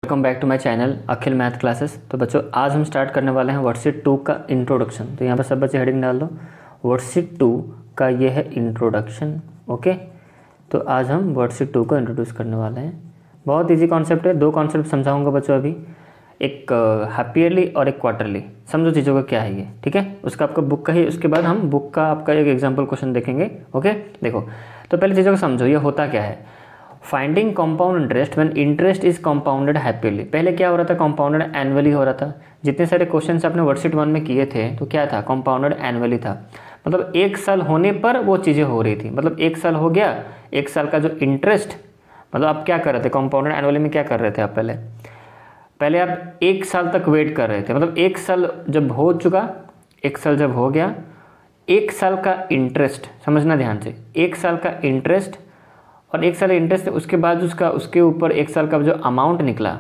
Welcome back to my channel Akhil math classes. तो बच्चों आज हम स्टार्ट करने वाले हैं वर्कशीट 2 का इंट्रोडक्शन। तो यहाँ पर सब बच्चे हेडिंग डाल दो, वर्कशीट 2 का ये है इंट्रोडक्शन। ओके, तो आज हम वर्कशीट 2 को इंट्रोड्यूस करने वाले हैं। बहुत इजी कॉन्सेप्ट है, दो कॉन्सेप्ट समझाऊंगा बच्चों अभी, एक हाफ ईयरली और एक क्वार्टरली। समझो चीज़ों का क्या है ये, ठीक है। उसका आपका बुक का ही, उसके बाद हम बुक का आपका एक एग्जाम्पल क्वेश्चन देखेंगे। ओके, देखो तो पहले चीज़ों को समझो, ये होता क्या है। Finding compound interest when interest is compounded happily. पहले क्या हो रहा था, कंपाउंडेड एनुअली हो रहा था। जितने सारे क्वेश्चंस आपने वर्कशीट 1 में किए थे तो क्या था, कंपाउंडेड एनुअली था। मतलब एक साल होने पर वो चीज़ें हो रही थी। मतलब एक साल हो गया, एक साल का जो इंटरेस्ट, मतलब आप क्या कर रहे थे कंपाउंडेड एनुअली में, क्या कर रहे थे आप पहले आप एक साल तक वेट कर रहे थे। मतलब एक साल जब हो चुका, एक साल जब हो गया, एक साल का इंटरेस्ट, समझना ध्यान से, एक साल का इंटरेस्ट और एक साल इंटरेस्ट, उसके बाद उसके ऊपर एक साल का जो अमाउंट निकला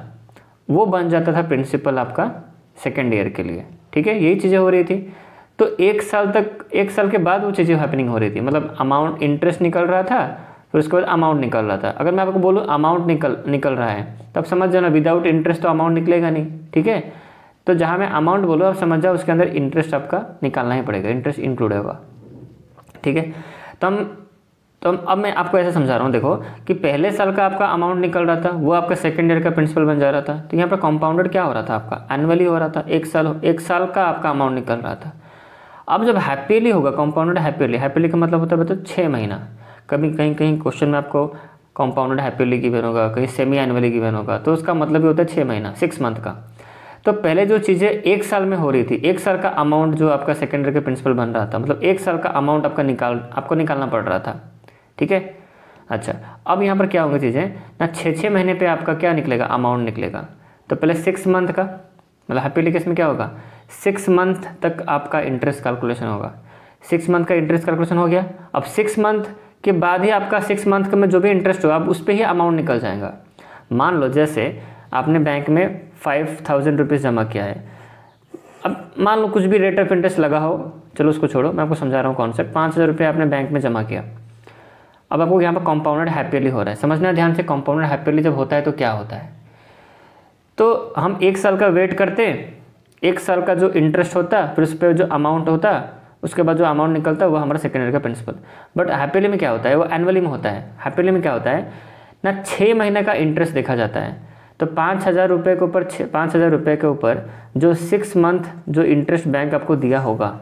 वो बन जाता था प्रिंसिपल आपका सेकेंड ईयर के लिए। ठीक है, यही चीज़ें हो रही थी। तो एक साल तक, एक साल के बाद वो चीज़ें हैपनिंग हो रही थी। मतलब अमाउंट, इंटरेस्ट निकल रहा था, फिर उसके बाद अमाउंट निकल रहा था। अगर मैं आपको बोलूँ अमाउंट निकल रहा है, तब समझ जाना विदाउट इंटरेस्ट तो अमाउंट निकलेगा नहीं। ठीक है, तो जहाँ मैं अमाउंट बोलूँ आप समझ जाओ उसके अंदर इंटरेस्ट आपका निकालना ही पड़ेगा, इंटरेस्ट इंक्लूड होगा। ठीक है, तो अब मैं आपको ऐसा समझा रहा हूँ, देखो कि पहले साल का आपका अमाउंट निकल रहा था, वो आपका सेकेंड ईयर का प्रिंसिपल बन जा रहा था। तो यहाँ पर कंपाउंडेड क्या हो रहा था आपका, एनुअली हो रहा था। एक साल का आपका अमाउंट निकल रहा था। अब जब हैप्पीली होगा, कंपाउंडेड हैप्पीली का मतलब होता है बता 6 महीना। कभी कहीं क्वेश्चन में आपको कंपाउंडेड हैप्पीली गिवन होगा, कहीं सेमी एनुअली गिवन होगा, तो उसका मतलब ही होता है 6 महीना, 6 मंथ का। तो पहले जो चीज़ें एक साल में हो रही थी, एक साल का अमाउंट जो आपका सेकेंड ईयर के प्रिंसिपल बन रहा था, मतलब एक साल का अमाउंट आपको निकालना पड़ रहा था। ठीक है, अच्छा अब यहाँ पर क्या होंगी चीज़ें ना, 6 महीने पे आपका क्या निकलेगा, अमाउंट निकलेगा। तो पहले 6 मंथ का, मतलब हैप्पीली केस में क्या होगा, 6 मंथ तक आपका इंटरेस्ट कैलकुलेशन होगा। 6 मंथ का इंटरेस्ट कैलकुलेशन हो गया। अब 6 मंथ के बाद ही आपका 6 मंथ का में जो भी इंटरेस्ट होगा, अब उस पर ही अमाउंट निकल जाएगा। मान लो जैसे आपने बैंक में 5000 रुपीज़ जमा किया है। अब मान लो कुछ भी रेट ऑफ इंटरेस्ट लगा हो, चलो उसको छोड़ो, मैं आपको समझा रहा हूँ कॉन्सेप्ट। 5000 रुपये आपने बैंक में जमा किया। अब आपको यहाँ पर कंपाउंडेड हैप्पीली हो रहा है, समझना ध्यान से। कंपाउंडेड हैप्पीली जब होता है तो क्या होता है, तो हम एक साल का वेट करते, एक साल का जो इंटरेस्ट होता, फिर उस पर जो अमाउंट होता, उसके बाद जो अमाउंट निकलता वो हमारा सेकेंड ईयर का प्रिंसिपल। बट हैप्पीली में क्या होता है, वो एनुअली में होता है। हैप्पीली में क्या होता है ना, 6 महीने का इंटरेस्ट देखा जाता है। तो 5000 रुपये के ऊपर, 5000 रुपये के ऊपर जो 6 मंथ जो इंटरेस्ट बैंक आपको दिया होगा,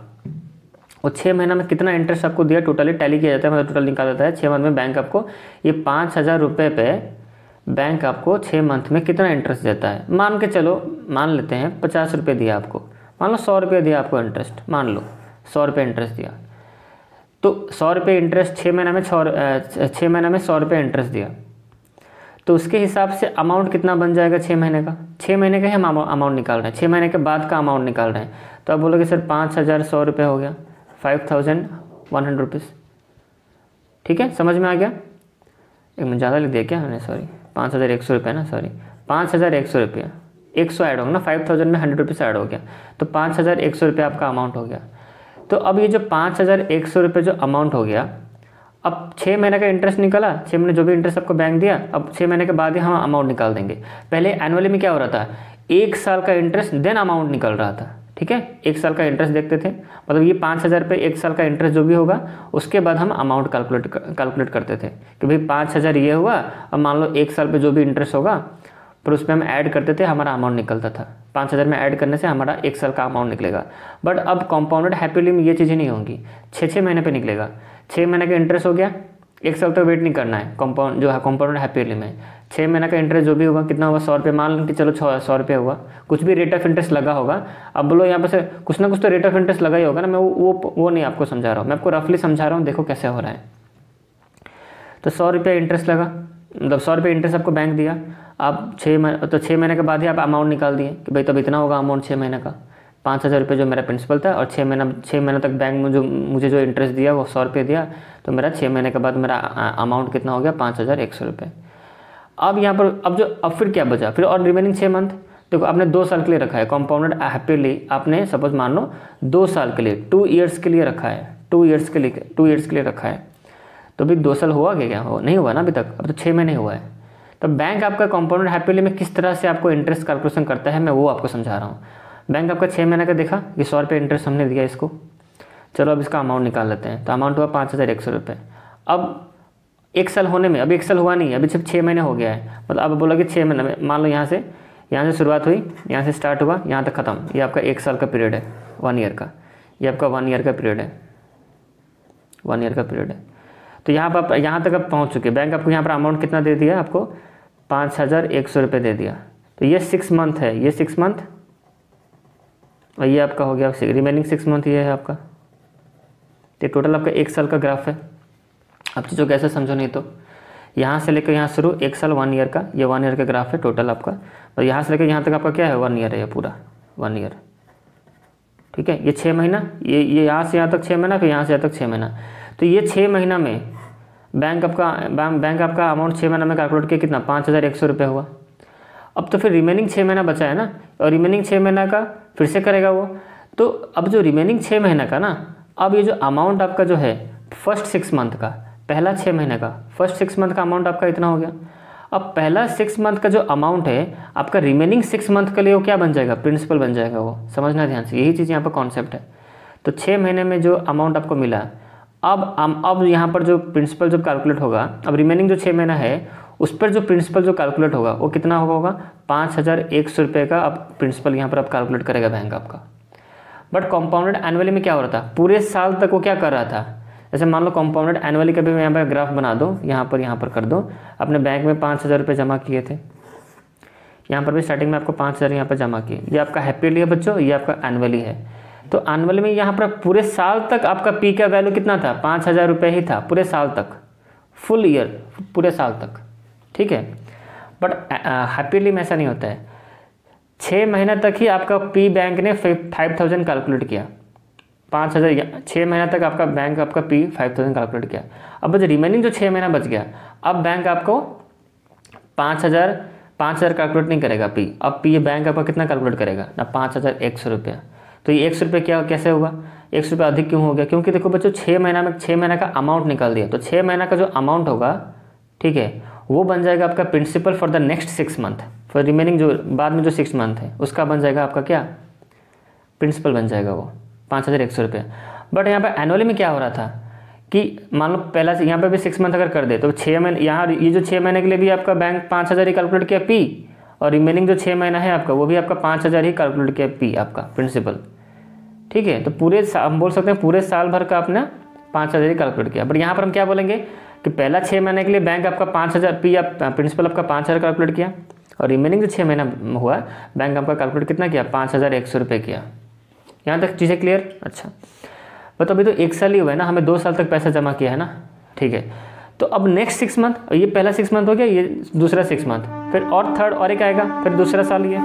वो 6 महीना में कितना इंटरेस्ट आपको दिया, टोटली टैली किया जाता है, मतलब टोटल निकाला जाता है। 6 मंथ में बैंक आपको ये 5000 रुपये पे बैंक आपको 6 मंथ में कितना इंटरेस्ट देता है। मान के चलो, मान लेते हैं 50 रुपये दिया आपको, मान लो 100 रुपये दिया आपको इंटरेस्ट, मान लो 100 रुपये इंटरेस्ट दिया। तो 100 रुपये इंटरेस्ट 6 महीना में 6 महीना में 100 रुपये इंटरेस्ट दिया, तो उसके हिसाब से अमाउंट कितना बन जाएगा 6 महीने का। 6 महीने का ही हम अमाउंट निकाल रहे हैं, 6 महीने के बाद का अमाउंट निकाल रहे हैं। तो आप बोलोगे सर 5100 रुपये हो गया, 5100 रुपीज़। ठीक है, समझ में आ गया। एक मिनट ज़्यादा लिख दिया क्या मैंने, सॉरी, 5100 रुपये ना, सॉरी 5100 रुपया, 100 ऐड होगा ना, 5000 में 100 रुपीज़ ऐड हो गया, तो 5100 रुपये आपका अमाउंट हो गया। तो अब ये जो 5100 रुपये जो अमाउंट हो गया, अब 6 महीने का इंटरेस्ट निकला, 6 महीने जो भी इंटरेस्ट आपको बैंक दिया, अब 6 महीने के बाद ही हम अमाउंट निकाल देंगे। पहले एनुअली में क्या हो रहा था, एक साल का इंटरेस्ट देन अमाउंट निकल रहा था। ठीक है, एक साल का इंटरेस्ट देखते थे, मतलब ये 5000 पे एक साल का इंटरेस्ट जो भी होगा, उसके बाद हम अमाउंट कैलकुलेट करते थे कि भाई 5000 ये हुआ, अब मान लो एक साल पे जो भी इंटरेस्ट होगा, फिर उस पर हम ऐड करते थे, हमारा अमाउंट निकलता था। 5000 में ऐड करने से हमारा एक साल का अमाउंट निकलेगा। बट अब कंपाउंडेड हैप्पीली में ये चीज़ें नहीं होंगी, 6 महीने पर निकलेगा। 6 महीने का इंटरेस्ट हो गया, एक साल तक वेट नहीं करना है। कंपाउंड जो है कंपाउंडेड हैप्पीली में 6 महीने का इंटरेस्ट जो भी होगा, कितना होगा, 100 रुपये, मान लो कि चलो 100 रुपये हुआ, कुछ भी रेट ऑफ इंटरेस्ट लगा होगा। अब बोलो यहाँ पर से कुछ ना कुछ तो रेट ऑफ इंटरेस्ट लगा ही होगा ना, मैं वो नहीं आपको समझा रहा हूँ, मैं आपको रफली समझा रहा हूँ, देखो कैसे हो रहा है। तो 100 रुपये इंटरेस्ट लगा, मतलब 100 रुपये इंटरेस्ट आपको बैंक दिया। आप 6 महीने के बाद ही आप अमाउंट निकाल दिए कि भाई तब इतना होगा अमाउंट 6 महीने का। 5000 रुपये जो मेरा प्रिंसिपल था, और 6 महीने तक बैंक में जो मुझे जो इंटरेस्ट दिया वो 100 रुपये दिया, तो मेरा 6 महीने के बाद मेरा अमाउंट कितना हो गया, 5100 रुपये। अब यहाँ पर अब फिर क्या बचा, फिर और रिमेनिंग 6 मंथ। देखो आपने 2 साल के लिए रखा है कंपाउंडेड हैप्पीली, आपने सपोज मान लो 2 साल के लिए, 2 ईयर्स के लिए रखा है, 2 ईयर्स के लिए रखा है। तो अभी 2 साल हुआ क्या, नहीं हुआ ना अभी तक, अब तो 6 महीने हुआ है। तो बैंक आपका कंपाउंडेड हैप्पीली में किस तरह से आपको इंटरेस्ट कैलकुलेशन करता है मैं वो आपको समझा रहा हूँ। बैंक आपका 6 महीने का देखा, ये 100 रुपये इंटरेस्ट हमने दिया इसको। चलो अब इसका अमाउंट निकाल लेते हैं। तो अमाउंट हुआ 5100 रुपये। अब 1 साल होने में, अभी 1 साल हुआ नहीं है, अभी सिर्फ 6 महीने हो गया है। मतलब अब बोला कि 6 महीने में, मान लो यहाँ से शुरुआत हुई, यहाँ से स्टार्ट हुआ, यहाँ तक ख़त्म। ये आपका 1 साल का पीरियड है, 1 ईयर का। ये आपका 1 ईयर का पीरियड है, 1 ईयर का पीरियड है। तो यहाँ पर आप यहाँ तक आप पहुँच चुके। बैंक आपको यहाँ पर अमाउंट कितना दे दिया, आपको 5100 रुपये दे दिया। तो ये 6 मंथ है, ये 6 मंथ, और ये आपका हो गया रिमेनिंग 6 मंथ ये है आपका। ये टोटल आपका 1 साल का ग्राफ है। अब चीज़ों कैसे समझो नहीं तो यहाँ से लेकर यहाँ शुरू 1 साल 1 ईयर का, ये 1 ईयर का ग्राफ है टोटल आपका। और यहाँ से लेकर यहाँ तक आपका क्या है 1 ईयर है, ये पूरा 1 ईयर। ठीक है, ये 6 महीना, ये यहाँ से यहाँ तक 6 महीना, फिर यहाँ से यहाँ तक 6 महीना। तो ये 6 महीना में बैंक आपका अमाउंट 6 महीना में कैलकुलेट किया कितना 5100 रुपये हुआ। अब तो फिर रिमेनिंग 6 महीना बचा है ना, और रिमेनिंग 6 महीना का फिर से करेगा वो। तो अब जो रिमेनिंग 6 महीना का ना, अब ये जो अमाउंट आपका जो है फर्स्ट 6 मंथ का, पहला 6 महीने का फर्स्ट 6 मंथ का अमाउंट आपका इतना हो गया। अब पहला 6 मंथ का जो अमाउंट है आपका रिमेनिंग 6 मंथ के लिए वो क्या बन जाएगा, प्रिंसिपल बन जाएगा। वो समझना ध्यान से, यही चीज़ यहाँ पर कॉन्सेप्ट है। तो 6 महीने में जो अमाउंट आपको मिला, अब यहाँ पर जो प्रिंसिपल जब कैलकुलेट होगा, अब रिमेनिंग जो 6 महीना है उस पर जो प्रिंसिपल जो कैलकुलेट होगा वो कितना होगा 5100 रुपये का अब प्रिंसिपल यहाँ पर आप कैलकुलेट करेगा बैंक आपका। बट कॉम्पाउंडेड एनुअली में क्या हो रहा था, पूरे साल तक वो क्या कर रहा था। जैसे मान लो कॉम्पाउंडेड एनुअली का भी मैं यहाँ पर ग्राफ बना दो, यहाँ पर कर दो। अपने बैंक में 5000 रुपये जमा किए थे, यहाँ पर भी स्टार्टिंग में आपको 5000 यहाँ पर जमा किए। ये आपका हैप्पीली है बच्चों, ये आपका एनुअली है। तो एनुअली में यहाँ पर पूरे साल तक आपका पी का वैल्यू कितना था 5000 रुपये ही था, पूरे साल तक, फुल ईयर, पूरे साल तक। ठीक है, बट हैप्पीली में ऐसा नहीं होता है। 6 महीना तक ही आपका पी बैंक ने 5000 कैलकुलेट किया, 5000, 6 महीना तक आपका बैंक आपका पी 5000 कैलकुलेट किया। अब जो रिमेनिंग जो 6 महीना बच गया, अब बैंक आपको 5000 कैलकुलेट नहीं करेगा पी। अब पी बैंक आपका कितना कैलकुलेट करेगा ना 5100 रुपया। तो ये 100 रुपये क्या कैसे होगा, 100 रुपये अधिक क्यों हो गया, क्योंकि देखो बच्चों 6 महीना का अमाउंट निकाल दिया। तो 6 महीना का जो अमाउंट होगा, ठीक है, वो बन जाएगा आपका principal for the next 6 month, for remaining जो बाद में जो 6 मंथ है उसका बन जाएगा आपका क्या प्रिंसिपल बन जाएगा वो 5100 रुपये। बट यहाँ पर एनुअली में क्या हो रहा था कि मान लो पहला से यहाँ पर भी 6 मंथ अगर कर दे तो 6 महीने, यहाँ ये जो 6 महीने के लिए भी आपका बैंक 5000 ही कैलकुलेट किया पी, और रिमेनिंग जो 6 महीना है आपका वो भी आपका 5000 ही कैलकुलेट किया पी आपका प्रिंसिपल। ठीक है, तो पूरे हम बोल सकते हैं पूरे साल भर का आपने 5000 ही कैलकुलेट किया। बट यहाँ पर हम क्या बोलेंगे कि पहला 6 महीने के लिए बैंक आपका 5000 पी प्रिंसिपल आपका 5000 कैलकुलेट किया, और रिमेनिंग जो 6 महीना हुआ बैंक आपका कैलकुलेट कितना किया 5100 रुपये किया। यहाँ तक चीज़ें क्लियर। अच्छा, बट अभी तो 1 साल ही हुआ है ना, हमें 2 साल तक पैसा जमा किया है ना। ठीक है, तो अब नेक्स्ट 6 मंथ, ये पहला 6 मंथ हो गया, ये दूसरा 6 मंथ, फिर और थर्ड और एक आएगा, फिर दूसरा साल ये।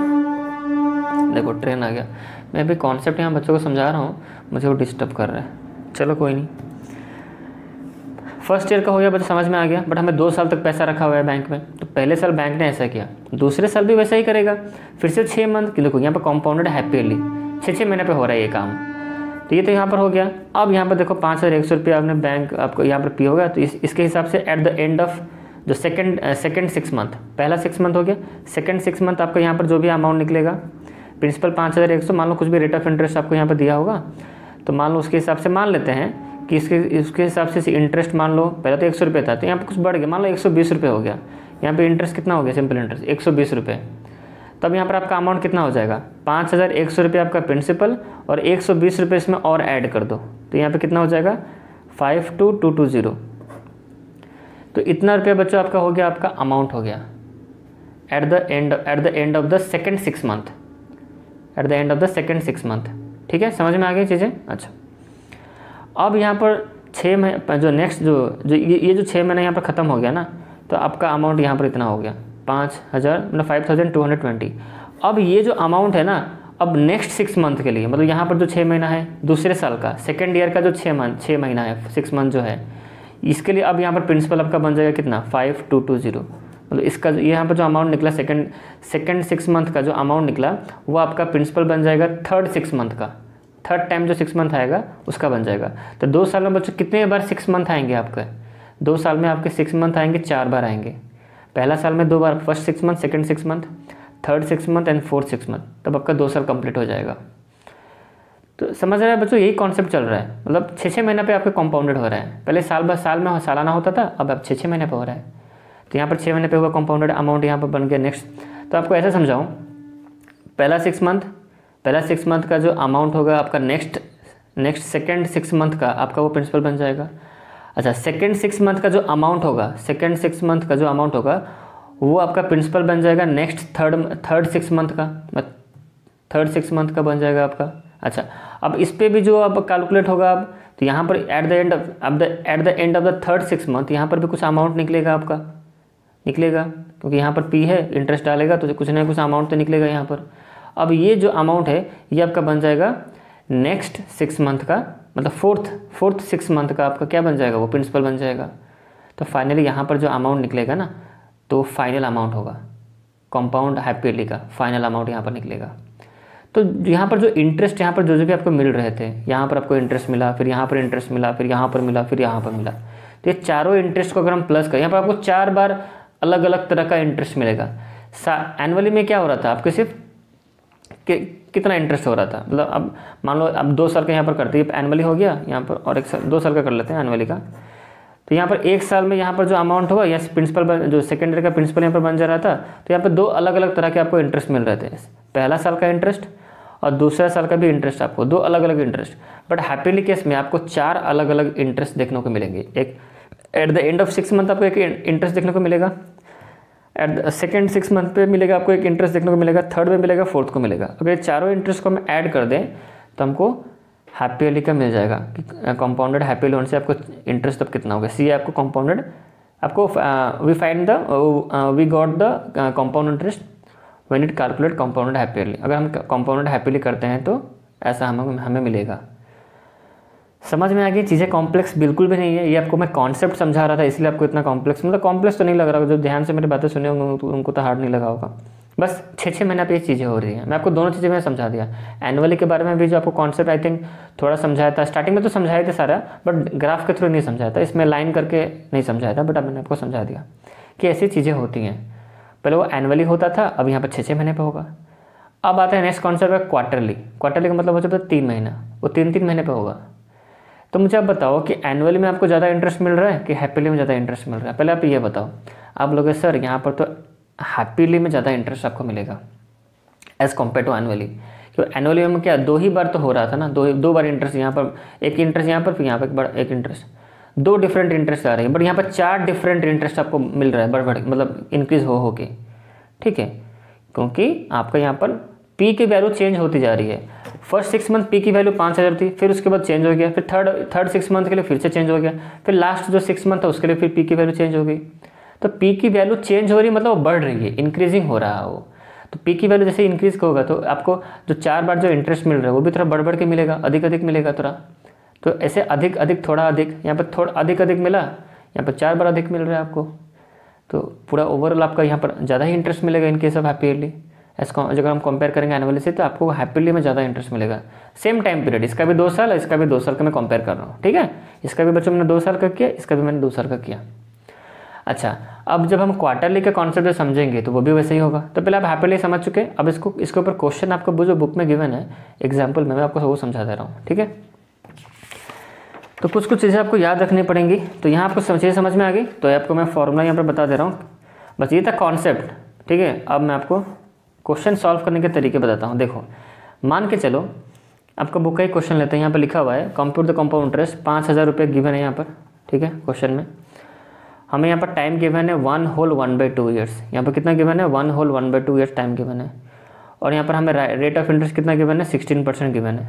देखो ट्रेन आ गया, मैं अभी कॉन्सेप्ट यहाँ बच्चों को समझा रहा हूँ, मुझे वो डिस्टर्ब कर रहा है। चलो कोई नहीं, फर्स्ट ईयर का हो गया, बच्चा समझ में आ गया। बट हमें 2 साल तक पैसा रखा हुआ है बैंक में, तो पहले साल बैंक ने ऐसा किया, दूसरे साल भी वैसा ही करेगा। फिर से 6 मंथ की, देखो यहाँ पर कॉम्पाउंडेड हैप्पीली 6 महीने पे हो रहा है ये काम। तो ये तो यहाँ पर हो गया। अब यहाँ पर देखो 5100 रुपये आपने बैंक आपको यहाँ पर पी होगा, तो इसके हिसाब से एट द एंड ऑफ जो सेकेंड 6 मंथ, पहला 6 मंथ हो गया, सेकेंड 6 मंथ आपका यहाँ पर जो भी अमाउंट निकलेगा प्रिंसिपल 5100, मान लो कुछ भी रेट ऑफ इंटरेस्ट आपको यहाँ पर दिया होगा, तो मान लो उसके हिसाब से मान लेते हैं कि इसके हिसाब से इंटरेस्ट मान लो पहले तो 100 रुपये था, तो यहाँ पे कुछ बढ़ गया, मान लो 120 रुपये हो गया। यहाँ पे इंटरेस्ट कितना हो गया, सिंपल इंटरेस्ट 120 रुपये। तब यहाँ पर आपका अमाउंट कितना हो जाएगा 5100 रुपये आपका प्रिंसिपल, और 120 रुपये इसमें और ऐड कर दो, तो यहाँ पे कितना हो जाएगा 52220। तो इतना रुपया बच्चों आपका हो गया, आपका अमाउंट हो गया at the end of the second 6 month, at the end of the second 6 month. ठीक है, समझ में आ गई चीज़ें। अच्छा, अब यहाँ पर 6 महीने जो नेक्स्ट जो ये जो 6 महीने यहाँ पर ख़त्म हो गया ना, तो आपका अमाउंट यहाँ पर इतना हो गया 5000 मतलब 5220। अब ये जो अमाउंट है ना, अब नेक्स्ट 6 मंथ के लिए, मतलब यहाँ पर जो 6 महीना है दूसरे साल का, सेकेंड ईयर का जो 6 महीना है 6 मंथ जो है, इसके लिए अब यहाँ पर प्रिंसिपल आपका बन जाएगा कितना 5220। मतलब इसका यहाँ पर जो अमाउंट निकला सेकेंड 6 मंथ का जो अमाउंट निकला, वो आपका प्रिंसिपल बन जाएगा थर्ड 6 मंथ का, थर्ड टाइम जो 6 मंथ आएगा उसका बन जाएगा। तो 2 साल में बच्चों कितने बार 6 मंथ आएंगे आपके, 2 साल में आपके 6 मंथ आएंगे 4 बार आएंगे। पहला साल में 2 बार, first 6 month, second 6 month, third 6 month and fourth 6 month, तब आपका 2 साल कंप्लीट हो जाएगा। तो समझ रहे हैं बच्चों, यही कॉन्सेप्ट चल रहा है, मतलब 6-6 महीने पे आपके कंपाउंडेड हो रहा है। पहले साल साल में सालाना होता था, अब 6-6 महीने पे हो रहा है। तो यहाँ पर 6 महीने पे हुआ कंपाउंडेड अमाउंट यहाँ पर बन गया नेक्स्ट। तो आपको ऐसा समझाऊँ, पहला 6 मंथ का जो अमाउंट होगा आपका नेक्स्ट सेकेंड 6 मंथ का आपका वो प्रिंसिपल बन जाएगा। अच्छा, सेकेंड 6 मंथ का जो अमाउंट होगा वो आपका प्रिंसिपल बन जाएगा नेक्स्ट थर्ड 6 मंथ का, थर्ड 6 मंथ का बन जाएगा आपका। अच्छा, अब इस पे भी जो अब कैलकुलेट होगा अब, तो यहाँ पर at the end of the third 6 month यहाँ पर भी कुछ अमाउंट निकलेगा आपका, क्योंकि यहाँ पर पी है, इंटरेस्ट डालेगा तो कुछ ना कुछ अमाउंट तो निकलेगा यहाँ पर। अब ये जो अमाउंट है ये आपका बन जाएगा नेक्स्ट 6 मंथ का, मतलब फोर्थ 6 मंथ का आपका क्या बन जाएगा, वो प्रिंसिपल बन जाएगा। तो फाइनली यहाँ पर जो अमाउंट निकलेगा ना, तो फाइनल अमाउंट होगा कंपाउंड हैप्पी ईयरली का, फाइनल अमाउंट यहाँ पर निकलेगा। तो यहाँ पर जो इंटरेस्ट यहाँ पर जो भी आपको मिल रहे थे, यहाँ पर आपको इंटरेस्ट मिला, फिर यहाँ पर इंटरेस्ट मिला, फिर यहाँ पर मिला, फिर यहाँ पर मिला, तो ये चारों इंटरेस्ट को अगर हम प्लस करें, यहाँ पर आपको 4 बार अलग अलग तरह का इंटरेस्ट मिलेगा। एनुअली में क्या हो रहा था, आपके सिर्फ कितना इंटरेस्ट हो रहा था, मतलब अब मान लो अब 2 साल का यहाँ पर करते हैं, एनुअली हो गया यहाँ पर, और 2 साल का कर लेते हैं एनुअली का। तो यहाँ पर 1 साल में यहाँ पर जो अमाउंट होगा, या प्रिंसिपल जो सेकेंड ईयर का प्रिंसिपल यहाँ पर बन जा रहा था, तो यहाँ पर 2 अलग अलग तरह के आपको इंटरेस्ट मिल रहे थे। पहला साल का इंटरेस्ट और दूसरा साल का भी इंटरेस्ट, आपको 2 अलग अलग इंटरेस्ट। बट हैप्पीली केस में आपको 4 अलग अलग इंटरेस्ट देखने को मिलेंगे। एक at the end of 6 month आपको एक इंटरेस्ट देखने को मिलेगा, एट द सेकेंड 6 मंथ पे मिलेगा आपको एक इंटरेस्ट देखने को मिलेगा, थर्ड में मिलेगा, फोर्थ को मिलेगा। अगर ये चारों इंटरेस्ट को हम ऐड कर दें तो हमको हैप्पी ईयरली का मिल जाएगा कि कंपाउंडेड हैप्पी लोन से आपको इंटरेस्ट तब कितना होगा। सी है आपको कंपाउंडेड, आपको we got the compound interest when it calculate compounded half yearly. अगर हम कंपाउंडेड हैप्पी ईयरली करते हैं तो ऐसा हमें मिलेगा। समझ में आ गई, चीज़ें कॉम्प्लेक्स बिल्कुल भी नहीं है। ये आपको मैं कॉन्सेप्ट समझा रहा था, इसलिए आपको इतना कॉम्प्लेक्स, मतलब कॉम्प्लेक्स तो नहीं लग रहा होगा, जो ध्यान से मेरी बातें सुने होंगे उनको तो हार्ड नहीं लगा होगा। बस 6-6 महीने पे ये चीज़ें हो रही हैं। मैं आपको दोनों चीज़ें मैं समझा दिया। एनुअली के बारे में भी जो आपको कॉन्सेप्ट आई थिंक थोड़ा समझाया था, स्टार्टिंग में तो समझाए थे सारा, बट ग्राफ के थ्रू नहीं समझाया था, इसमें लाइन करके नहीं समझाया था, बट अब मैंने आपको समझा दिया कि ऐसी चीज़ें होती हैं। पहले वो एनुअली होता था, अब यहाँ पर 6-6 महीने पर होगा। अब आता है नेक्स्ट कॉन्सेप्ट है क्वार्टरली। क्वार्टरली का मतलब हो जाता है 3 महीना, वो 3-3 महीने पर होगा। तो मुझे आप बताओ कि एनुअली में आपको ज़्यादा इंटरेस्ट मिल रहा है कि हैप्पीली में ज़्यादा इंटरेस्ट मिल रहा है? पहले आप ये बताओ। आप लोग सर यहाँ पर तो हैप्पीली में ज़्यादा इंटरेस्ट आपको मिलेगा एज़ कम्पेयर टू एनुअली। क्योंकि एनुअली में क्या 2 ही बार तो हो रहा था ना, दो बार इंटरेस्ट यहाँ पर, एक इंटरेस्ट यहाँ पर, फिर यहाँ पर एक इंटरेस्ट, 2 डिफरेंट इंटरेस्ट आ रही है। बट यहाँ पर 4 डिफरेंट इंटरेस्ट आपको मिल रहा है बढ़ मतलब इंक्रीज हो के, ठीक है, क्योंकि आपका यहाँ पर पी की वैल्यू चेंज होती जा रही है। फर्स्ट 6 मंथ पी की वैल्यू 5000 थी, फिर उसके बाद चेंज हो गया, फिर थर्ड 6 मंथ के लिए फिर से चेंज हो गया, फिर लास्ट जो 6 मंथ था उसके लिए फिर पी की वैल्यू चेंज हो गई। तो पी की वैल्यू चेंज हो रही मतलब वो बढ़ रही है, इंक्रीजिंग हो रहा है वो। तो पी की वैल्यू जैसे इंक्रीज होगा तो आपको जो 4 बार जो इंटरेस्ट मिल रहा है वो भी थोड़ा बढ़ के मिलेगा, अधिक मिलेगा थोड़ा। तो ऐसे अधिक थोड़ा अधिक, यहाँ पर थोड़ा अधिक मिला, यहाँ पर 4 बार अधिक मिल रहा है आपको। तो पूरा ओवरऑल आपका यहाँ पर ज़्यादा ही इंटरेस्ट मिलेगा in case of happy yearly. अगर हम कंपेयर करेंगे एनुअली से तो आपको हैप्पीली में ज़्यादा इंटरेस्ट मिलेगा। सेम टाइम पीरियड, इसका भी 2 साल, इसका भी 2 साल का मैं कंपेयर कर रहा हूँ, ठीक है। इसका भी बच्चों मैंने 2 साल का किया, इसका भी मैंने 2 साल का किया। अच्छा, अब जब हम क्वार्टरली का कॉन्सेप्ट समझेंगे तो वो भी वैसे ही होगा। तो पहले आप हैप्पीली समझ चुके, अब इसके ऊपर क्वेश्चन आपको जो बुक में गिवन है एग्जाम्पल में, मैं आपको वो समझा दे रहा हूँ, ठीक है। तो कुछ चीज़ें आपको याद रखनी पड़ेंगी। तो यहाँ आपको चीज़ें समझ में आ गई, तो आपको मैं फॉर्मूला यहाँ पर बता दे रहा हूँ, बस ये था कॉन्सेप्ट, ठीक है। अब मैं आपको क्वेश्चन सॉल्व करने के तरीके बताता हूँ। देखो, मान के चलो आपका बुक का ही क्वेश्चन लेते हैं, यहाँ पर लिखा हुआ है कंप्यूट द कंपाउंड इंटरेस्ट, 5000 रुपये गिवन है यहाँ पर, ठीक है। क्वेश्चन में हमें यहाँ पर टाइम गिवन है 1 होल 1/2 ईयर्स। यहाँ पर कितना गिवन है? 1 होल 1/2 ईयर्स टाइम गिवन है। और यहाँ पर हमें रेट ऑफ इंटरेस्ट कितना गिवन है? 16% गिवन है,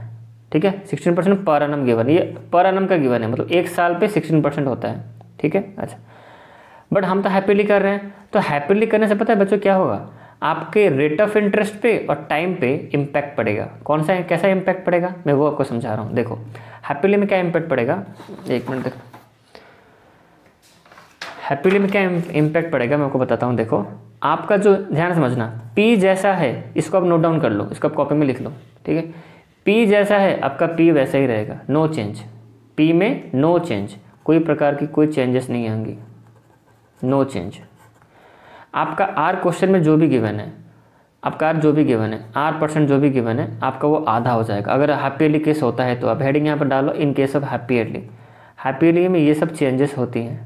ठीक है। 16% पर एनम गिवन है, ये पर एनम का गिवन है, मतलब 1 साल पे 16% होता है, ठीक है। अच्छा, बट हम तो हैप्पीली कर रहे हैं, तो हैप्पीली करने से पता है बच्चों क्या होगा? आपके रेट ऑफ इंटरेस्ट पे और टाइम पे इम्पैक्ट पड़ेगा। कौन सा, कैसा इम्पैक्ट पड़ेगा, मैं वो आपको समझा रहा हूँ। देखो हैप्पीली में क्या इम्पैक्ट पड़ेगा, एक मिनट देखो, हैप्पीली में क्या इम्पैक्ट पड़ेगा मैं आपको बताता हूँ। देखो आपका जो, ध्यान समझना, P जैसा है इसको आप नोट डाउन कर लो, इसको आप कॉपी में लिख लो, ठीक है। P जैसा है आपका P वैसा ही रहेगा, नो चेंज। P में नो चेंज, कोई प्रकार की कोई चेंजेस नहीं आएंगी, नो चेंज। आपका आर क्वेश्चन में जो भी गिवन है, आपका आर जो भी गिवन है, R% जो भी गिवन है, आपका वो आधा हो जाएगा। अगर हैप्पी ईयरली केस होता है तो आप हेडिंग यहाँ पर डालो in case of happy yearly. Happy yearly में ये सब चेंजेस होती हैं,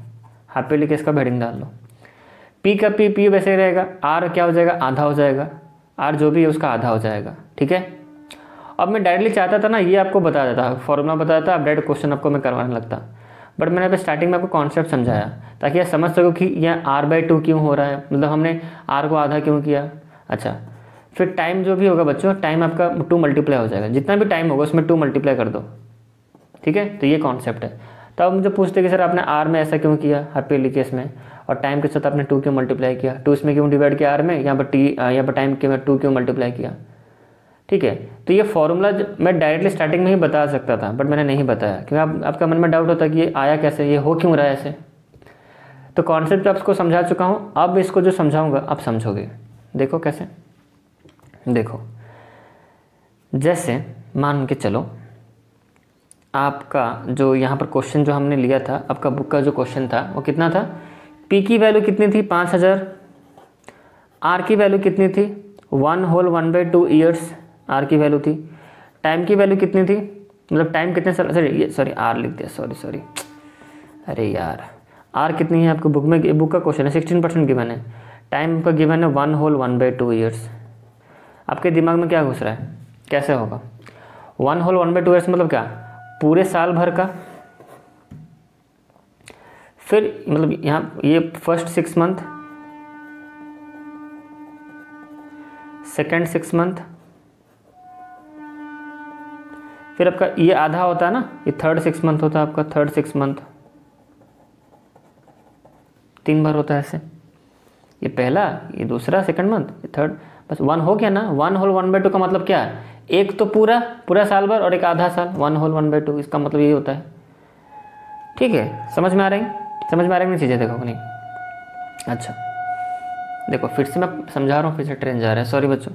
हैप्पी ईयरली केस का हेडिंग डाल लो। पी का पी वैसे ही रहेगा, आर क्या हो जाएगा, आधा हो जाएगा, आर जो भी है उसका आधा हो जाएगा, ठीक है। अब मैं डायरेक्टली चाहता था ना ये आपको बता देता, फॉर्मूला बता देता, अब डायरेक्ट क्वेश्चन आपको मैं करवाने लगता, बट मैंने अभी स्टार्टिंग में आपको कॉन्सेप्ट समझाया ताकि आप समझ सको कि यह R/2 क्यों हो रहा है, मतलब हमने R को आधा क्यों किया। अच्छा, फिर टाइम जो भी होगा बच्चों, टाइम आपका 2 मल्टीप्लाई हो जाएगा, जितना भी टाइम होगा उसमें 2 मल्टीप्लाई कर दो, ठीक है। तो ये कॉन्सेप्ट है। तो अब मुझे पूछते कि सर आपने R में ऐसा क्यों किया हैप्पी ईयरली केस में, और टाइम के साथ आपने 2 क्यों मल्टीप्लाई किया, 2 इसमें क्यों डिवाइड किया R में, यहाँ पर टाइम के में 2 क्यों मल्टीप्लाई किया, ठीक है। तो ये फॉर्मूला मैं डायरेक्टली स्टार्टिंग में ही बता सकता था, बट मैंने नहीं बताया क्योंकि आपका मन में डाउट होता है कि ये आया कैसे, ये हो क्यों रहा है ऐसे। तो कॉन्सेप्ट आपको समझा चुका हूँ, अब इसको जो समझाऊंगा आप समझोगे। देखो कैसे, देखो जैसे मान के चलो आपका जो यहाँ पर क्वेश्चन जो हमने लिया था, आपका बुक का जो क्वेश्चन था वो कितना था, पी की वैल्यू कितनी थी 5000, आर की वैल्यू कितनी थी 1/2 ईयर्स, आर की वैल्यू थी, टाइम की वैल्यू कितनी थी, मतलब टाइम कितने साल, सॉरी आर लिख दिया, सॉरी अरे यार आर कितनी है आपको बुक में, बुक का क्वेश्चन है 16% गिवन है, टाइम का गिवन है 1/2 ईयर्स। आपके दिमाग में क्या घुस रहा है, कैसे होगा 1/2 ईयर्स मतलब क्या, पूरे साल भर का, फिर मतलब यहाँ ये फर्स्ट 6 मंथ, सेकेंड 6 मंथ, फिर आपका ये आधा होता है ना, ये थर्ड 6 मंथ होता है आपका, थर्ड 6 मंथ 3 बार होता है ऐसे, ये पहला, ये दूसरा सेकंड मंथ, ये थर्ड, बस 1 हो गया ना। 1/2 का मतलब क्या है, एक तो पूरा साल भर और एक आधा साल, 1/2 इसका मतलब ये होता है, ठीक है। समझ में आ रही नहीं चीज़ें, देखो नहीं। अच्छा देखो फिर से मैं समझा रहा हूँ, फिर से ट्रेन जा रहा है, सॉरी बच्चों।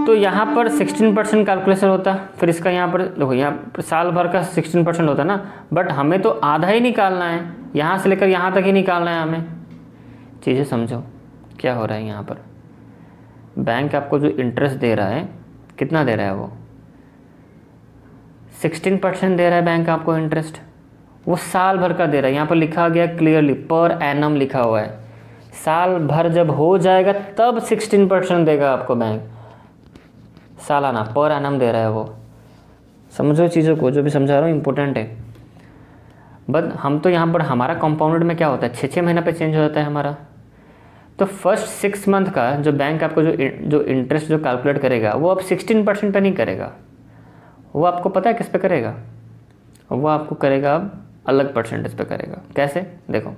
तो यहाँ पर 16% कैलकुलेशन होता, फिर इसका यहाँ पर देखो, यहाँ पर साल भर का 16% होता ना, बट हमें तो आधा ही निकालना है, यहाँ से लेकर यहाँ तक ही निकालना है हमें। चीज़ें समझो क्या हो रहा है यहाँ पर। बैंक आपको जो इंटरेस्ट दे रहा है, कितना दे रहा है वो 16% दे रहा है बैंक आपको इंटरेस्ट, वो साल भर का दे रहा है। यहाँ पर लिखा गया क्लियरली पर एनम लिखा हुआ है, साल भर जब हो जाएगा तब 16% देगा आपको बैंक, सालाना पर एनम दे रहा है वो। समझो चीज़ों को, जो भी समझा रहा हूँ इंपॉर्टेंट है। बट हम तो यहाँ पर हमारा कंपाउंडेड में क्या होता है 6 महीना पे चेंज हो जाता है हमारा। तो फर्स्ट 6 मंथ का जो बैंक आपको जो इंटरेस्ट जो कैलकुलेट करेगा वो अब 16% पे नहीं करेगा, वो आपको पता है किस पे करेगा, वो आपको करेगा अब अलग परसेंटेज पे करेगा। कैसे देखो,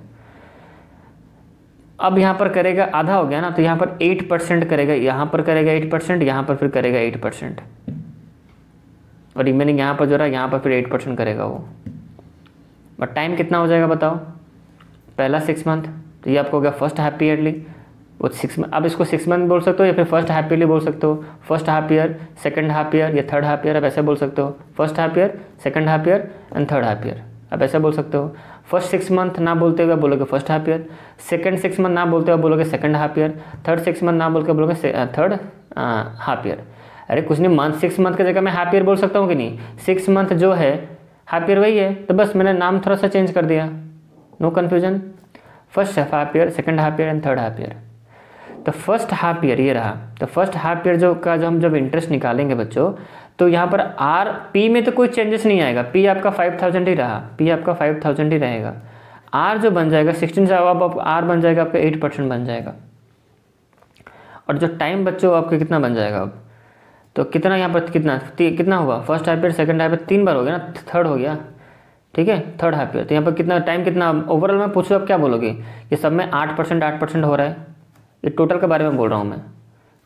अब यहाँ पर करेगा आधा हो गया ना, तो यहाँ पर 8% करेगा, यहाँ पर करेगा 8%, यहाँ पर फिर करेगा 8%, और रिमेनिंग यहाँ पर जो रहा यहाँ पर फिर 8% करेगा वो। और टाइम कितना हो जाएगा बताओ, पहला 6 मंथ, तो ये आपको हो गया फर्स्ट हैप्पी ईयरली, वो 6 मंथ, अब इसको 6 मंथ बोल सकते हो या फिर फर्स्ट हाफ ईयरली बोल सकते हो, first half year, second half year या थर्ड हाफ ईयर, अब ऐसे बोल सकते हो, first half year, second half year and third half year, अब ऐसे बोल सकते हो। फर्स्ट 6 मंथ ना बोलते हुए बोलोगे first half year, second 6 month ना बोलते हुए बोलोगे second half year, third 6 month ना बोल के बोलोगे थर्ड हाफ ईयर। अरे कुछ नहीं, मंथ 6 मंथ की जगह मैं हाफ ईयर बोल सकता हूँ कि नहीं, 6 मंथ जो है हाफ ईयर वही है, तो बस मैंने नाम थोड़ा सा चेंज कर दिया, no confusion. First half year, second half year and third half year. तो फर्स्ट हाफ ईयर ये रहा, तो फर्स्ट हाफ ईयर जो हम जब इंटरेस्ट निकालेंगे बच्चों, तो यहाँ पर आर पी में तो कोई चेंजेस नहीं आएगा, पी आपका 5000 ही रहा, पी आपका 5000 ही रहेगा। आर जो बन जाएगा 16 से अब आर बन जाएगा आपका 8% बन जाएगा। और जो टाइम बच्चों आपका कितना बन जाएगा अब, तो कितना यहाँ पर कितना हुआ, first half year second half year 3 बार हो गया ना, थर्ड हो गया, ठीक है, थर्ड हाफ ईयर। तो यहाँ पर कितना टाइम, कितना ओवरऑल में पूछो आप क्या बोलोगे, ये सब में 8% हो रहा है, ये टोटल के बारे में बोल रहा हूँ मैं,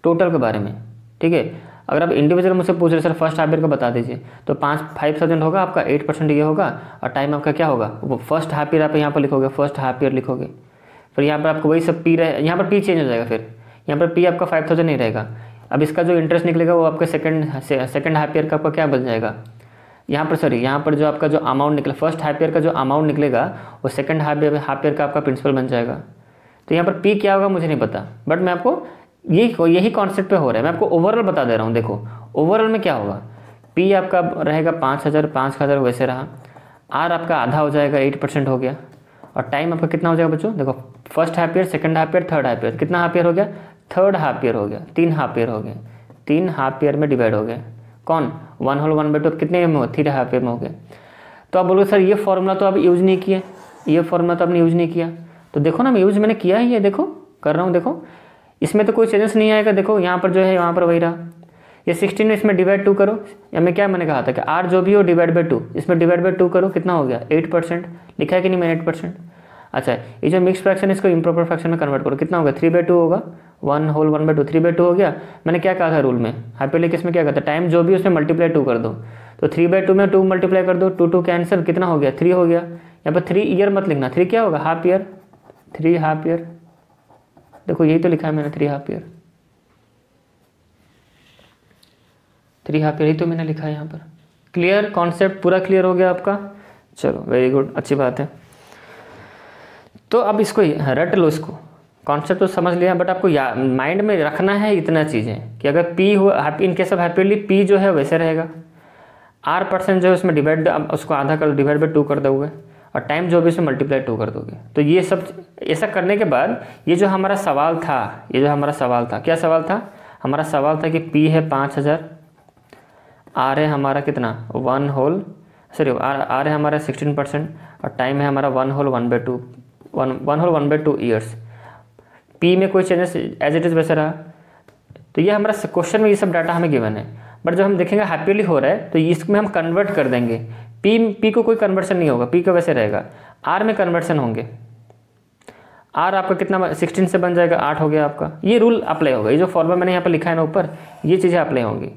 टोटल के बारे में, ठीक है। अगर आप इंडिविजुअल मुझसे पूछ रहे सर फर्स्ट हाफ ईयर का बता दीजिए, तो 5000 होगा आपका, 8% ये होगा, और टाइम आपका क्या होगा, वो फर्स्ट हाफ ईयर आप यहाँ पर लिखोगे, फर्स्ट हाफ ईयर लिखोगे, फिर यहाँ पर आपको वही सब पी रहे, यहाँ पर पी चेंज हो जाएगा, फिर यहाँ पर पी आपका 5000 नहीं रहेगा। अब इसका जो इंटरेस्ट निकलेगा वो आपके सेकंड हाफ ईयर का आपका क्या बन जाएगा, यहाँ पर सॉरी, यहाँ पर जो आपका जो अमाउंट निकला फर्स्ट हाफ ईयर का जो अमाउंट निकलेगा वो सेकंड हाफ ईयर का आपका प्रिंसिपल बन जाएगा। तो यहाँ पर पी क्या होगा मुझे नहीं पता, बट मैं आपको यही कॉन्सेप्ट पे हो रहा है, मैं आपको ओवरऑल बता दे रहा हूँ। देखो ओवरऑल में क्या होगा, पी आपका रहेगा 5,000 वैसे रहा, आर आपका आधा हो जाएगा 8% हो गया, और टाइम आपका कितना हो जाएगा बच्चों, देखो first half year, second half year, third half year, कितना हाफ ईयर हो गया, थर्ड हाफ ईयर हो गया, 3 हाफ ईयर हो गए, 3 हाफ ईयर में डिवाइड हो गए, कौन 1 होल 1/2 कितने में हो, 3 हाफ ईयर में हो गए। तो आप बोलोगे सर ये फॉर्मूला तो आप यूज़ नहीं किए, ये फॉर्मूला तो आपने यूज़ नहीं किया, तो देखो ना मैं यूज़ मैंने किया ही है, देखो कर रहा हूँ, देखो इसमें तो कोई चेंजेस नहीं आएगा। देखो यहाँ पर जो है वहाँ पर वही रहा, ये 16 इसमें डिवाइड 2 करो, या मैं क्या मैंने कहा था कि आर जो भी हो डिवाइड बाई 2, इसमें डिवाइड बाई 2 करो, कितना हो गया 8%, लिखा है कि नहीं मैंने 8%। अच्छा ये जो मिक्स फ्रैक्शन इसको इम्प्रॉपर फ्रैक्शन में कन्वर्ट करो, कितना होगा 3/2 होगा, 1 होल 1/2, 3/2 हो गया। मैंने क्या कहा था रूल में, हाइपरलिंक इसमें क्या कहता है, टाइम जो भी उसमें मल्टीप्लाई 2 कर दो, तो 3/2 में 2 मल्टीप्लाई कर दो, 2 कैंसिल, कितना हो गया 3 हो गया। यहाँ पर 3 ईयर मत लिखना, 3 क्या होगा हाफ ईयर, 3 हाफ ईयर, देखो यही तो लिखा है मैंने 3 हाफ ईयर, 3 हाफ ईयर ही तो मैंने लिखा है यहाँ पर। क्लियर, कॉन्सेप्ट पूरा क्लियर हो गया आपका, चलो वेरी गुड, अच्छी बात है। तो अब इसको रट लो, इसको कॉन्सेप्ट तो समझ लिया, बट आपको माइंड में रखना है इतना चीज़ें कि अगर पी हो in case of happily P जो है वैसे रहेगा, R% जो है उसमें डिवाइड, उसको आधा कर डिवाइड बाई 2 कर दोगे, और टाइम जो भी उसमें मल्टीप्लाई 2 कर दोगे। तो ये सब ऐसा करने के बाद ये जो हमारा सवाल था, क्या सवाल था, हमारा सवाल था कि पी है 5,000, आर है हमारा कितना 1 होल, सॉरी आर है हमारा 16%, और टाइम है हमारा 1 होल 1/2 ईयर्स। पी में कोई चेंजेस एज इट इज़ वैसे रहा। तो ये हमारा क्वेश्चन में ये सब डाटा हमें गिवन है, बट जब हम देखेंगे हैप्पीली हो रहा है तो इसमें हम कन्वर्ट कर देंगे। पी को कोई कन्वर्सन नहीं होगा, पी का वैसे रहेगा, आर में कन्वर्सन होंगे। आर आपका कितना 16 से बन जाएगा 8 हो गया आपका, ये रूल अप्लाई होगा, ये जो फॉर्मूला मैंने यहाँ पर लिखा है ना ऊपर, ये चीज़ें अप्लाई होंगी।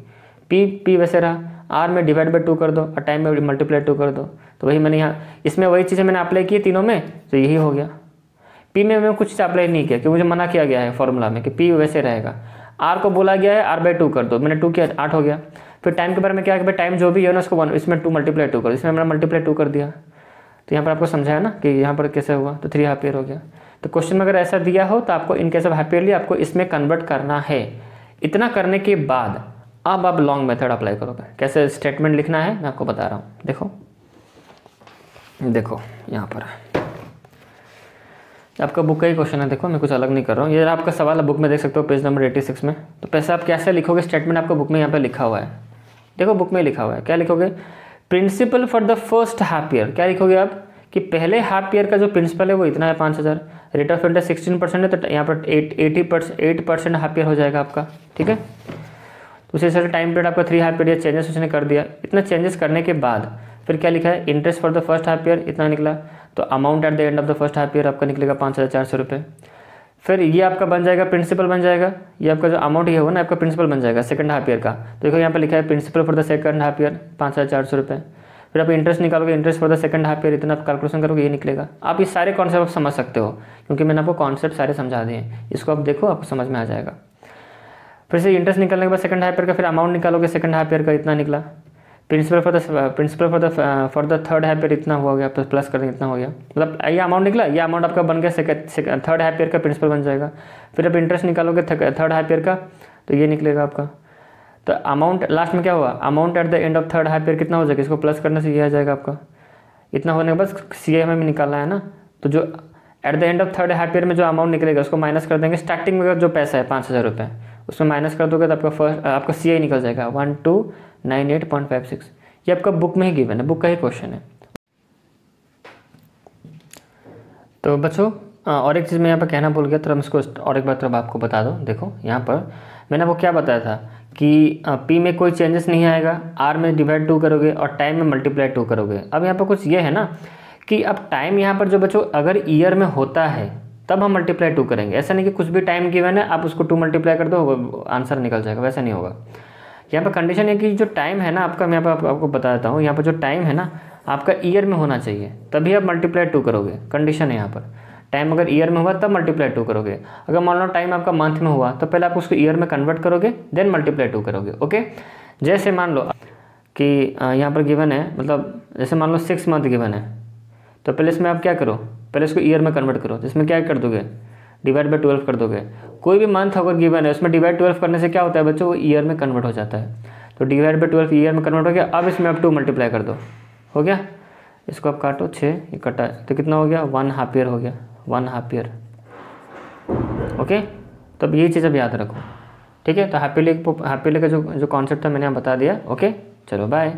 पी वैसे रहा, आर में डिवाइड बाई 2 कर दो, और टाइम में मल्टीप्लाई 2 कर दो, तो वही मैंने यहाँ इसमें वही चीज़ें मैंने अप्लाई की तीनों में, तो यही हो गया। पी में मैं कुछ चीज़ अप्लाई नहीं किया, क्योंकि मुझे मना किया गया है फॉर्मूला में कि पी वैसे रहेगा। आर को बोला गया है R/2 कर दो, मैंने 2 किया 8 हो गया। फिर टाइम के बारे में क्या है कि टाइम जो भी है ना उसको 1 इसमें 2 मल्टीप्लाई 2 कर दो, इसमें मैंने मल्टीप्लाई 2 कर दिया। तो यहाँ पर आपको समझाया ना कि यहाँ पर कैसे हुआ, तो 3 हाफ ईयर हो गया। तो क्वेश्चन में अगर ऐसा दिया हो तो आपको in case of happy yearly आपको इसमें कन्वर्ट करना है। इतना करने के बाद अब आप लॉन्ग मेथड अप्लाई करोगे, कैसे स्टेटमेंट लिखना है मैं आपको बता रहा हूँ। देखो यहाँ पर आपका बुक का ही क्वेश्चन है, देखो मैं कुछ अलग नहीं कर रहा हूँ, ये आपका सवाल है, बुक में देख सकते हो पेज नंबर 86 में। तो पैसे आप कैसे लिखोगे, स्टेटमेंट आपको बुक में यहाँ पे लिखा हुआ है, देखो बुक में लिखा हुआ है। क्या लिखोगे, principal for the first half year, क्या लिखोगे आप कि पहले हाफ ईयर का जो प्रिंसिपल है वो इतना है 5,000, रेट ऑफ इंटरेस्ट 16% है, तो यहाँ पर 8% हाफ ईयर हो जाएगा आपका, ठीक है। तो उसी तरह टाइम पीरियड आपका 3 हाफ पीरियड चेंजेस उसने कर दिया। इतना चेंजेस करने के बाद फिर क्या लिखा है, interest for the first half year इतना निकला, तो amount at the end of the first half year आपका निकलेगा 5,400 रुपये। फिर ये आपका बन जाएगा प्रिंसिपल बन जाएगा, ये आपका जो अमाउंट ये होगा ना आपका प्रिंसिपल बन जाएगा सेकंड हाफ ईयर का। तो देखो यहाँ पर लिखा है principal for the second half year 5,400 रुपये। फिर आप इंटरेस्ट निकालोगे, interest for the second half year इतना आप कैलकुलेशन करोगे, ये निकलेगा। आप ये सारे कॉन्सेप्ट आप समझ सकते हो, क्योंकि मैंने आपको कॉन्सेप्ट सारे समझा दिए हैं, इसको आप देखो आपको समझ में आ जाएगा। फिर से इंटरेस्ट निकालने के बाद सेकंड हाफ ईयर का फिर अमाउंट निकालोगे, सेकंड हाफ ईयर का इतना निकला। Principal for the third half year इतना हुआ गया, प्लस कर इतना हो गया, मतलब ये अमाउंट निकला, ये अमाउंट आपका बन गया थर्ड हाफ ईयर का प्रिंसिपल बन जाएगा। फिर आप इंटरेस्ट निकालोगे थर्ड हाफ ईयर का, तो ये निकलेगा आपका। तो अमाउंट लास्ट में क्या हुआ, amount at the end of third half year कितना हो जाएगा, इसको प्लस करने से ये आ जाएगा आपका। इतना होने के बाद CA हमें निकालना है ना, तो जो at the end of third half year में जो अमाउंट निकलेगा उसको माइनस कर देंगे। स्टार्टिंग में जो पैसा है 5,000 रुपये उसमें माइनस कर दोगे तो आपका CA निकल जाएगा 1298.56। ये आपका बुक में ही गिवन है, बुक का ही क्वेश्चन है। तो बच्चों और एक चीज़ मैं यहाँ पर कहना भूल गया, तो हम इसको और एक बार तरफ आपको बता दो। देखो यहाँ पर मैंने आपको क्या बताया था कि P में कोई चेंजेस नहीं आएगा, R में डिवाइड 2 करोगे और टाइम में मल्टीप्लाई 2 करोगे। अब यहाँ पर कुछ ये है ना कि अब टाइम यहाँ पर जो बच्चों अगर ईयर में होता है तब हम मल्टीप्लाई 2 करेंगे। ऐसा नहीं कि कुछ भी टाइम गिवन है आप उसको 2 मल्टीप्लाई कर दो आंसर निकल जाएगा, वैसा नहीं होगा। यहाँ पर कंडीशन है कि जो टाइम है ना आपका, मैं यहाँ पर आपको बता देता हूँ, यहाँ पर जो टाइम है ना आपका ईयर में होना चाहिए, तभी आप मल्टीप्लाई 2 करोगे। कंडीशन है यहाँ पर, टाइम अगर ईयर में हुआ तब मल्टीप्लाई 2 करोगे। अगर मान लो टाइम आपका मंथ में हुआ तो पहले आप उसको ईयर में कन्वर्ट करोगे, देन मल्टीप्लाई 2 करोगे। ओके, जैसे मान लो कि यहाँ पर गिवन है, मतलब जैसे मान लो 6 मंथ गिवन है, तो पहले इसमें आप क्या करो, पहले इसको ईयर में कन्वर्ट करो, तो इसमें क्या कर दोगे डिवाइड बाई 12 कर दोगे। कोई भी मंथ अगर गिवन है उसमें डिवाइड 12 करने से क्या होता है बच्चों, वो ईयर में कन्वर्ट हो जाता है। तो डिवाइड बाई 12 ईयर में कन्वर्ट हो गया। अब इसमें आप 2 मल्टीप्लाई कर दो, हो गया। इसको आप काटो, 6 ये कटा तो कितना हो गया, 1/2 ईयर हो गया, 1/2 ईयर। ओके, तो अब ये चीज़ अब याद रखो, ठीक है। तो हैप्पीली का जो कॉन्सेप्ट था मैंने यहाँ बता दिया। ओके, चलो बाय।